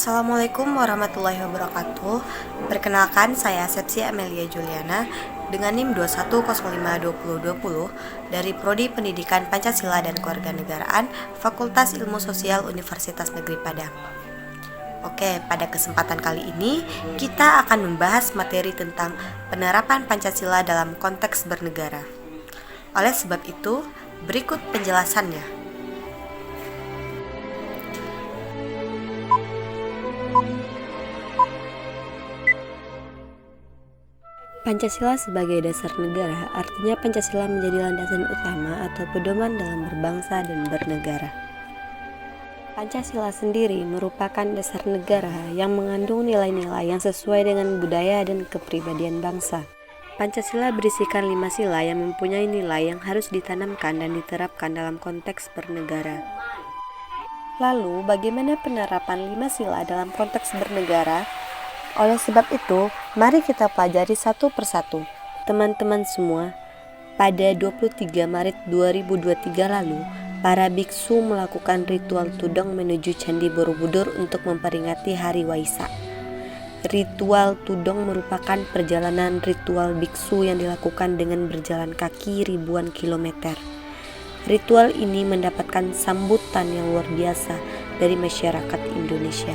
Assalamualaikum warahmatullahi wabarakatuh. Perkenalkan, saya Sepsi Amelia Juliana dengan NIM 21052020 dari Prodi Pendidikan Pancasila dan Kewarganegaraan Fakultas Ilmu Sosial Universitas Negeri Padang. Oke, pada kesempatan kali ini kita akan membahas materi tentang penerapan Pancasila dalam konteks bernegara. Oleh sebab itu, berikut penjelasannya. Pancasila sebagai dasar negara, artinya Pancasila menjadi landasan utama atau pedoman dalam berbangsa dan bernegara. Pancasila sendiri merupakan dasar negara yang mengandung nilai-nilai yang sesuai dengan budaya dan kepribadian bangsa. Pancasila berisikan 5 sila yang mempunyai nilai yang harus ditanamkan dan diterapkan dalam konteks bernegara. Lalu, bagaimana penerapan 5 sila dalam konteks bernegara? Oleh sebab itu, mari kita pelajari satu persatu. Teman-teman semua, pada 23 Maret 2023 lalu, para biksu melakukan ritual tudong menuju Candi Borobudur untuk memperingati Hari Waisak. Ritual tudong merupakan perjalanan ritual biksu yang dilakukan dengan berjalan kaki ribuan kilometer. Ritual ini mendapatkan sambutan yang luar biasa dari masyarakat Indonesia.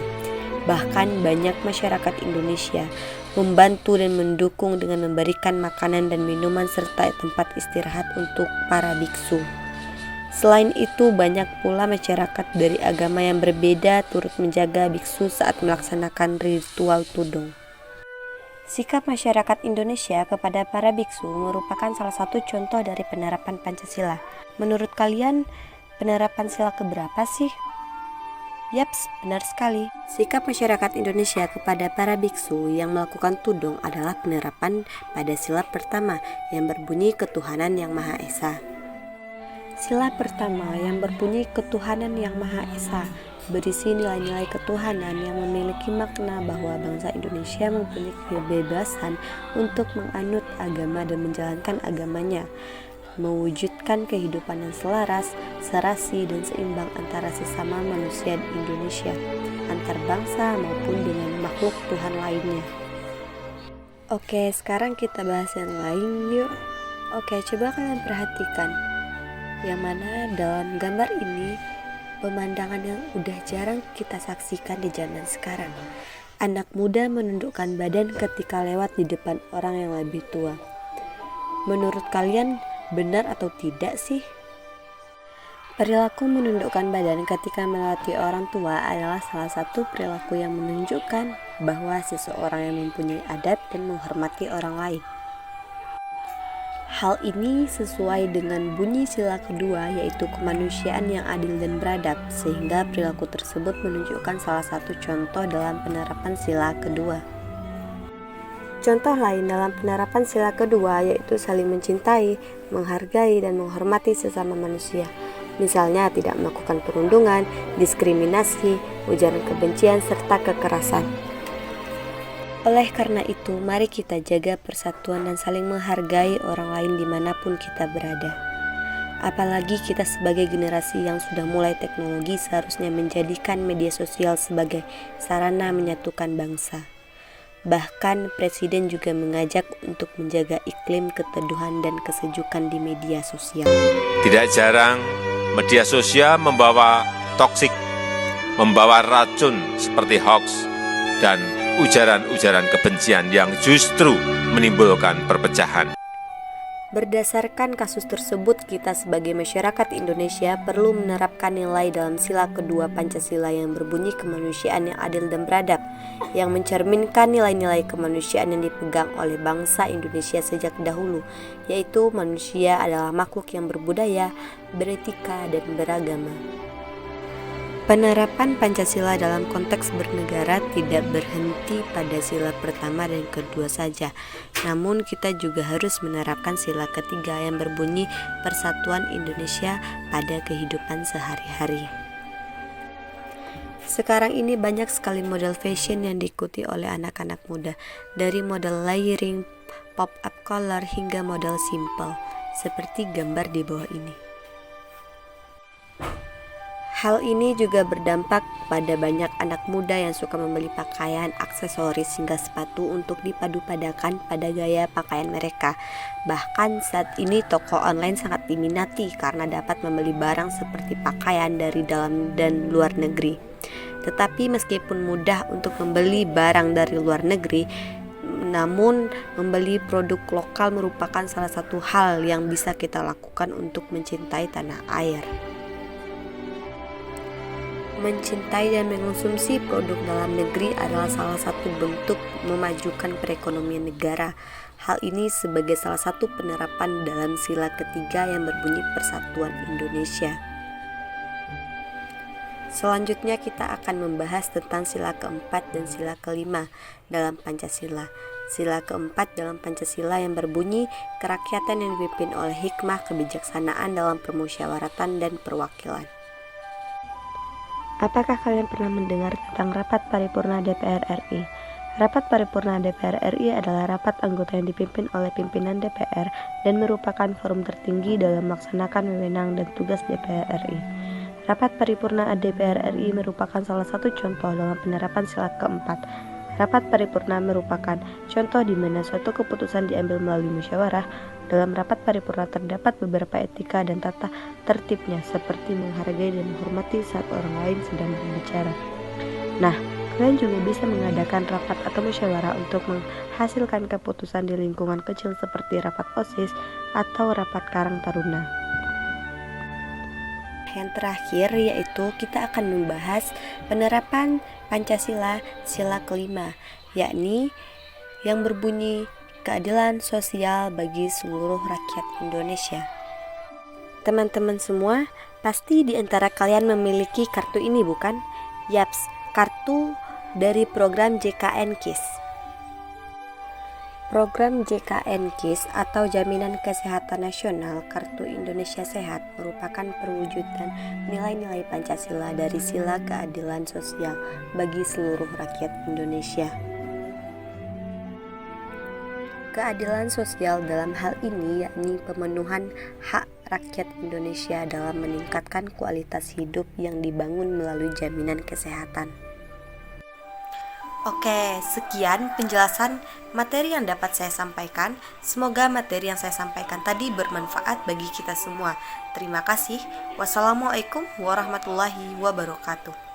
Bahkan banyak masyarakat Indonesia membantu dan mendukung dengan memberikan makanan dan minuman serta tempat istirahat untuk para biksu. Selain itu, banyak pula masyarakat dari agama yang berbeda turut menjaga biksu saat melaksanakan ritual tudong. Sikap masyarakat Indonesia kepada para biksu merupakan salah satu contoh dari penerapan Pancasila. Menurut kalian, penerapan sila keberapa sih? Yaps, benar sekali. Sikap masyarakat Indonesia kepada para biksu yang melakukan tudong adalah penerapan pada sila pertama yang berbunyi ketuhanan yang Maha Esa. Sila pertama yang berbunyi ketuhanan yang Maha Esa berisi nilai-nilai ketuhanan yang memiliki makna bahwa bangsa Indonesia mempunyai kebebasan untuk menganut agama dan menjalankan agamanya, mewujudkan kehidupan yang selaras, serasi, dan seimbang antara sesama manusia di Indonesia, antar bangsa maupun dengan makhluk Tuhan lainnya. Oke, sekarang kita bahas yang lain yuk. Oke, coba kalian perhatikan yang mana dalam gambar ini pemandangan yang udah jarang kita saksikan di zaman sekarang. Anak muda menundukkan badan ketika lewat di depan orang yang lebih tua. Menurut kalian, benar atau tidak sih? Perilaku menundukkan badan ketika melewati orang tua adalah salah satu perilaku yang menunjukkan bahwa seseorang yang mempunyai adab dan menghormati orang lain. Hal ini sesuai dengan bunyi sila kedua, yaitu kemanusiaan yang adil dan beradab, sehingga perilaku tersebut menunjukkan salah satu contoh dalam penerapan sila kedua. Contoh lain dalam penerapan sila kedua yaitu saling mencintai, menghargai, dan menghormati sesama manusia. Misalnya tidak melakukan perundungan, diskriminasi, ujaran kebencian, serta kekerasan. Oleh karena itu, mari kita jaga persatuan dan saling menghargai orang lain dimanapun kita berada. Apalagi kita sebagai generasi yang sudah mulai teknologi seharusnya menjadikan media sosial sebagai sarana menyatukan bangsa. Bahkan Presiden juga mengajak untuk menjaga iklim keteduhan dan kesejukan di media sosial. Tidak jarang media sosial membawa toksik, membawa racun seperti hoax dan ujaran-ujaran kebencian yang justru menimbulkan perpecahan. Berdasarkan kasus tersebut, kita sebagai masyarakat Indonesia perlu menerapkan nilai dalam sila kedua Pancasila yang berbunyi kemanusiaan yang adil dan beradab, yang mencerminkan nilai-nilai kemanusiaan yang dipegang oleh bangsa Indonesia sejak dahulu, yaitu manusia adalah makhluk yang berbudaya, beretika, dan beragama. Penerapan Pancasila dalam konteks bernegara tidak berhenti pada sila pertama dan kedua saja, namun kita juga harus menerapkan sila ketiga yang berbunyi persatuan Indonesia pada kehidupan sehari-hari. Sekarang ini banyak sekali model fashion yang diikuti oleh anak-anak muda, dari model layering, pop-up color hingga model simple, seperti gambar di bawah ini. Hal ini juga berdampak pada banyak anak muda yang suka membeli pakaian, aksesoris, hingga sepatu untuk dipadu-padakan pada gaya pakaian mereka. Bahkan saat ini toko online sangat diminati karena dapat membeli barang seperti pakaian dari dalam dan luar negeri. Tetapi meskipun mudah untuk membeli barang dari luar negeri, namun membeli produk lokal merupakan salah satu hal yang bisa kita lakukan untuk mencintai tanah air. Mencintai dan mengonsumsi produk dalam negeri adalah salah satu bentuk memajukan perekonomian negara. Hal ini sebagai salah satu penerapan dalam sila ketiga yang berbunyi Persatuan Indonesia. Selanjutnya kita akan membahas tentang sila keempat dan sila kelima dalam Pancasila. Sila keempat dalam Pancasila yang berbunyi kerakyatan yang dipimpin oleh hikmah kebijaksanaan dalam permusyawaratan dan perwakilan. Apakah kalian pernah mendengar tentang rapat paripurna DPR RI? Rapat paripurna DPR RI adalah rapat anggota yang dipimpin oleh pimpinan DPR dan merupakan forum tertinggi dalam melaksanakan wewenang dan tugas DPR RI. Rapat paripurna DPR RI merupakan salah satu contoh dalam penerapan sila keempat. Rapat paripurna merupakan contoh di mana suatu keputusan diambil melalui musyawarah. Dalam rapat paripurna terdapat beberapa etika dan tata tertibnya seperti menghargai dan menghormati saat orang lain sedang berbicara. Nah, kalian juga bisa mengadakan rapat atau musyawarah untuk menghasilkan keputusan di lingkungan kecil seperti rapat OSIS atau rapat Karang Taruna. Yang terakhir yaitu kita akan membahas penerapan Pancasila sila kelima, yakni yang berbunyi keadilan sosial bagi seluruh rakyat Indonesia. Teman-teman semua, pasti di antara kalian memiliki kartu ini bukan? Yaps, kartu dari program JKN KIS. Program JKN KIS atau Jaminan Kesehatan Nasional Kartu Indonesia Sehat merupakan perwujudan nilai-nilai Pancasila dari sila keadilan sosial bagi seluruh rakyat Indonesia. Keadilan sosial dalam hal ini yakni pemenuhan hak rakyat Indonesia dalam meningkatkan kualitas hidup yang dibangun melalui jaminan kesehatan. Oke, sekian penjelasan materi yang dapat saya sampaikan. Semoga materi yang saya sampaikan tadi bermanfaat bagi kita semua. Terima kasih. Wassalamualaikum warahmatullahi wabarakatuh.